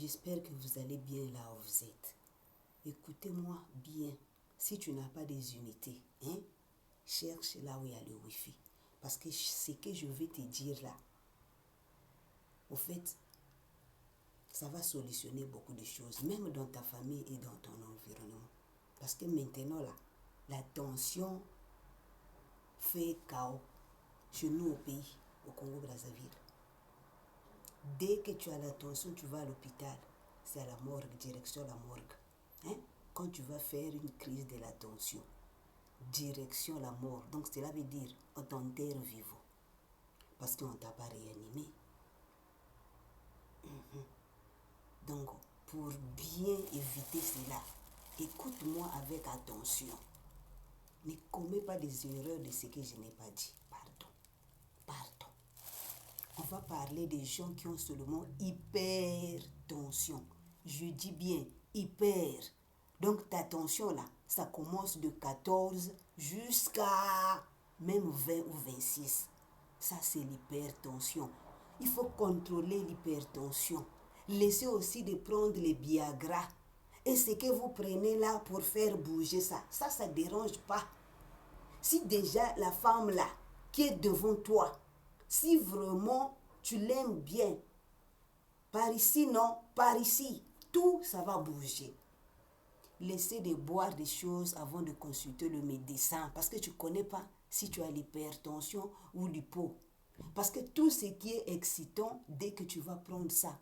J'espère que vous allez bien là où vous êtes. Écoutez-moi bien. Si tu n'as pas des unités, cherche là où il y a le Wi-Fi. Parce que ce que je vais te dire là, au fait, ça va solutionner beaucoup de choses, même dans ta famille et dans ton environnement. Parce que maintenant là, la tension fait chaos chez nous au pays, au Congo-Brazzaville. Dès que tu as la tension, tu vas à l'hôpital. C'est à la morgue, direction la morgue. Quand tu vas faire une crise de la tension, direction la mort. Donc cela veut dire on t'enterre vivant. Parce qu'on ne t'a pas réanimé. Donc pour bien éviter cela, écoute-moi avec attention. Ne commets pas des erreurs de ce que je n'ai pas dit. Pardon. On va parler des gens qui ont seulement hypertension. Je dis bien hyper. Donc ta tension là, ça commence de 14 jusqu'à même 20 ou 26. Ça c'est l'hypertension. Il faut contrôler l'hypertension. Laissez aussi de prendre les Viagra. Et ce que vous prenez là pour faire bouger ça, ça ne dérange pas. Si déjà la femme là qui est devant toi, si vraiment tu l'aimes bien, par ici non, par ici, tout ça va bouger. Laissez de boire des choses avant de consulter le médecin parce que tu ne connais pas si tu as l'hypertension ou l'hypo. Parce que tout ce qui est excitant, dès que tu vas prendre ça,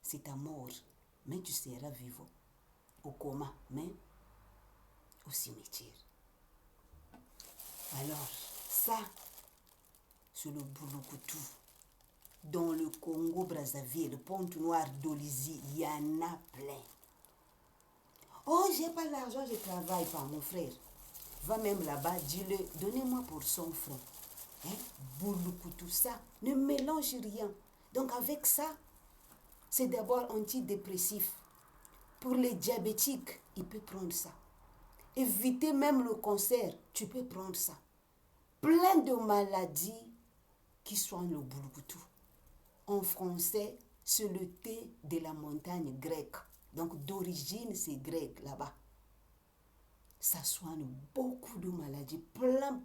c'est ta mort. Mais tu seras vivant, au coma, mais au cimetière. Alors, ça, c'est le Bouloukoutou. Dans le Congo-Brazzaville, le Pointe-Noire d'Olizy, il y en a plein. Oh, j'ai pas l'argent, je travaille pas, mon frère. Va même là-bas, dis-le, donnez-moi pour 100 francs. Bouloukoutou, ça, ne mélange rien. Donc avec ça, c'est d'abord antidépressif. Pour les diabétiques, il peut prendre ça. Éviter même le cancer, tu peux prendre ça. Plein de maladies qui soignent le Bouloukoutou. En français, c'est le thé de la montagne grecque. Donc d'origine, c'est grec là-bas. Ça soigne beaucoup de maladies, plein.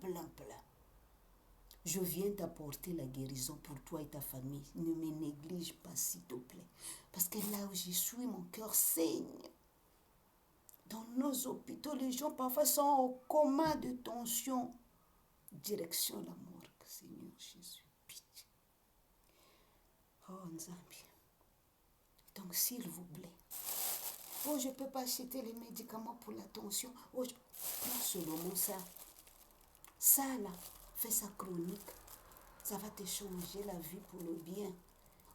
Je viens t'apporter la guérison pour toi et ta famille. Ne me néglige pas, s'il te plaît. Parce que là où je suis, mon cœur saigne. Dans nos hôpitaux, les gens parfois sont au coma de tension. Direction la morgue, Seigneur Jésus. Pitié. Oh, Nzambi. Donc, s'il vous plaît. Oh, je ne peux pas acheter les médicaments pour la tension. Oh, prends seulement ça. Ça, là, fais ça chronique. Ça va te changer la vie pour le bien.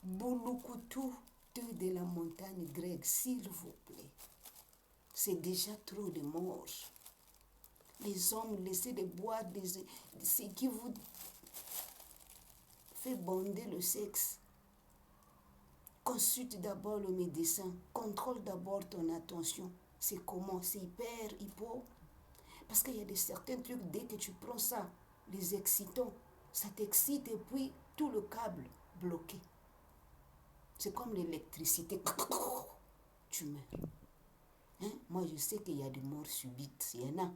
Bouloukoutou, thé de la montagne grecque, s'il vous plaît. C'est déjà trop de morts. Les hommes, laissez de boire ce qui vous fait bonder le sexe. Consulte d'abord le médecin. Contrôle d'abord ton attention. C'est comment? C'est hypo. Parce qu'il y a certains trucs, dès que tu prends ça, les excitants, ça t'excite et puis tout le câble bloqué. C'est comme l'électricité. Tu meurs. Moi, je sais qu'il y a des morts subites. Il y en a.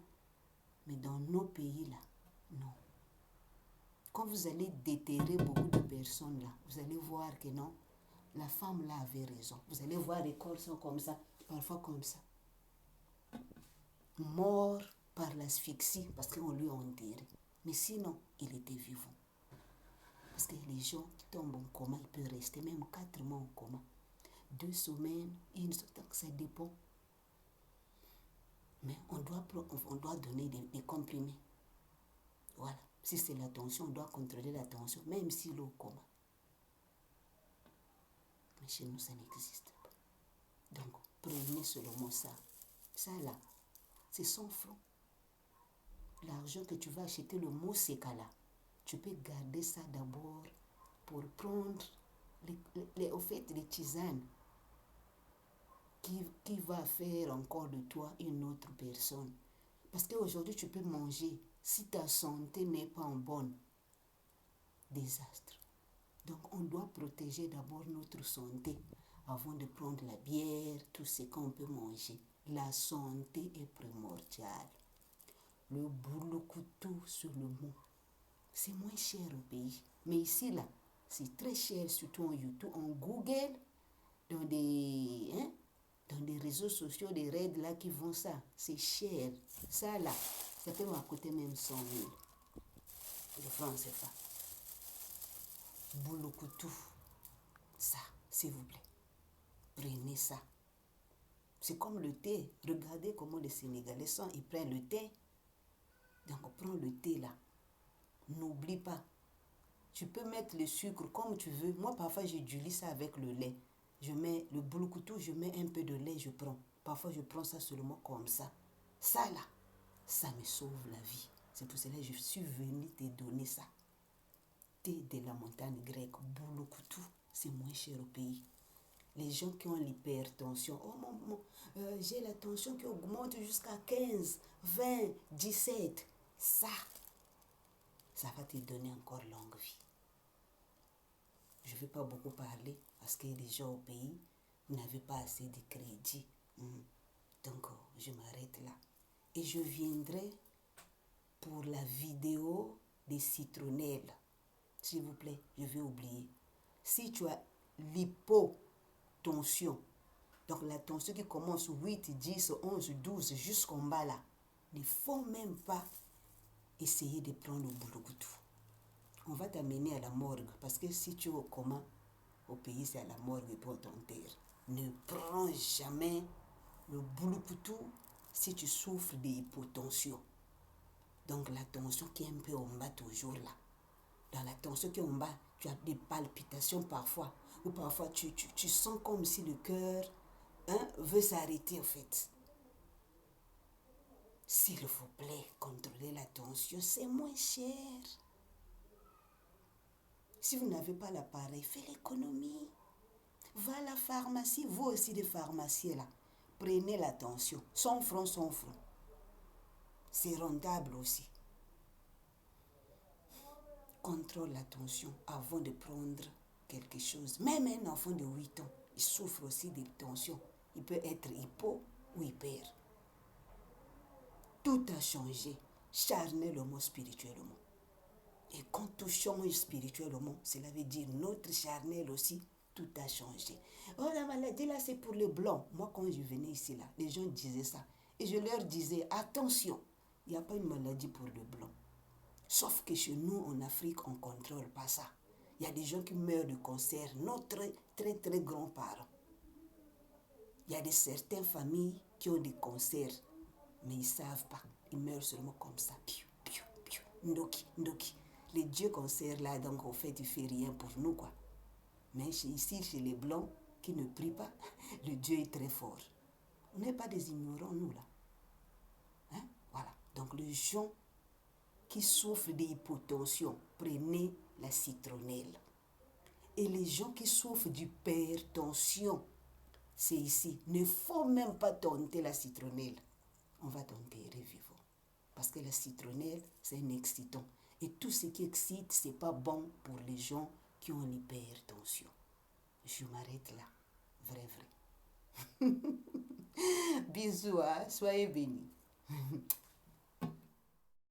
Mais dans nos pays, là, non. Quand vous allez déterrer beaucoup de personnes, là, vous allez voir que non, la femme, là, avait raison. Vous allez voir les corps sont comme ça, parfois comme ça. Mort par l'asphyxie, parce qu'on lui a enterré. Mais sinon, il était vivant. Parce que les gens qui tombent en coma, ils peuvent rester même 4 mois en coma. 2 semaines, une semaine, ça dépend. Mais on doit donner des comprimés. Voilà. Si c'est la tension, on doit contrôler la tension, même si l'eau coma. Mais chez nous, ça n'existe pas. Donc, prenez seulement ça. Ça là, c'est 100 francs. L'argent que tu vas acheter le mousseka là, tu peux garder ça d'abord pour prendre au fait, les tisanes qui va faire encore de toi une autre personne. Parce qu'aujourd'hui, tu peux manger. Si ta santé n'est pas en bonne, désastre. Donc, on doit protéger d'abord notre santé avant de prendre la bière, tout ce qu'on peut manger. La santé est primordiale. Le boulot-couteau sur le mot, c'est moins cher au pays. Mais ici, là, c'est très cher, surtout en YouTube, en Google, dans des réseaux sociaux, des raids là qui vont ça. C'est cher. Ça, là, ça peut m'en coûter même 100 000. De francs CFA. Boulot-couteau. Ça, s'il vous plaît. Prenez ça. C'est comme le thé. Regardez comment les Sénégalais sont. Ils prennent le thé. Donc, on prend le thé là. N'oublie pas. Tu peux mettre le sucre comme tu veux. Moi, parfois, j'utilise ça avec le lait. Je mets le boulot-couteau, je mets un peu de lait, je prends. Parfois, je prends ça seulement comme ça. Ça là, ça me sauve la vie. C'est pour cela que je suis venue te donner ça. Thé de la montagne grecque, boulot-couteau, c'est moins cher au pays. Les gens qui ont l'hypertension, j'ai la tension qui augmente jusqu'à 15, 20, 17. Ça va te donner encore longue vie. Je ne vais pas beaucoup parler parce que les gens au pays n'avaient pas assez de crédit. Donc, je m'arrête là. Et je viendrai pour la vidéo des citronnelles. S'il vous plaît, je vais oublier. Si tu as l'hypotension, donc la tension qui commence 8, 10, 11, 12 jusqu'en bas là, il ne faut même pas essayer de prendre le boulot-couteau. On va t'amener à la morgue parce que si tu es au coma, au pays c'est à la morgue pour t'enterrer. Ne prends jamais le boulot-couteau si tu souffres d'hypotension. Donc la tension qui est un peu en bas toujours là. Dans la tension qui est en bas, tu as des palpitations parfois. Ou parfois tu sens comme si le cœur veut s'arrêter en fait. S'il vous plaît, contrôlez la tension, c'est moins cher. Si vous n'avez pas l'appareil, faites l'économie. Va à la pharmacie, vous aussi des pharmaciens là. Prenez la tension, 100 francs, 100 francs. C'est rentable aussi. Contrôle la tension avant de prendre quelque chose. Même un enfant de 8 ans, il souffre aussi de tension. Il peut être hypo ou hyper. Tout a changé, charnellement, spirituellement. Et quand tout change spirituellement, cela veut dire notre charnel aussi, tout a changé. Oh, la maladie là, c'est pour les blancs. Moi, quand je venais ici là, les gens disaient ça. Et je leur disais, attention, il n'y a pas une maladie pour les blancs. Sauf que chez nous, en Afrique, on ne contrôle pas ça. Il y a des gens qui meurent de cancer, nos très, très, très grands-parents. Il y a certaines familles qui ont des cancers, mais ils ne savent pas. Ils meurent seulement comme ça. Piou, piou, piou. Ndoki, ndoki. Les dieux cancers là, donc en fait, il ne fait rien pour nous, quoi. Mais ici, chez les blancs qui ne prient pas, le Dieu est très fort. On n'est pas des ignorants, nous, là. Voilà. Donc, les gens qui souffrent d'hypotension, prenez la citronnelle. Et les gens qui souffrent d'hypertension, c'est ici. Ne faut même pas tenter la citronnelle. On va t'enterrer vivant. Parce que la citronnelle, c'est un excitant. Et tout ce qui excite, ce n'est pas bon pour les gens qui ont l'hypertension. Je m'arrête là. Vrai. Bisous, soyez bénis.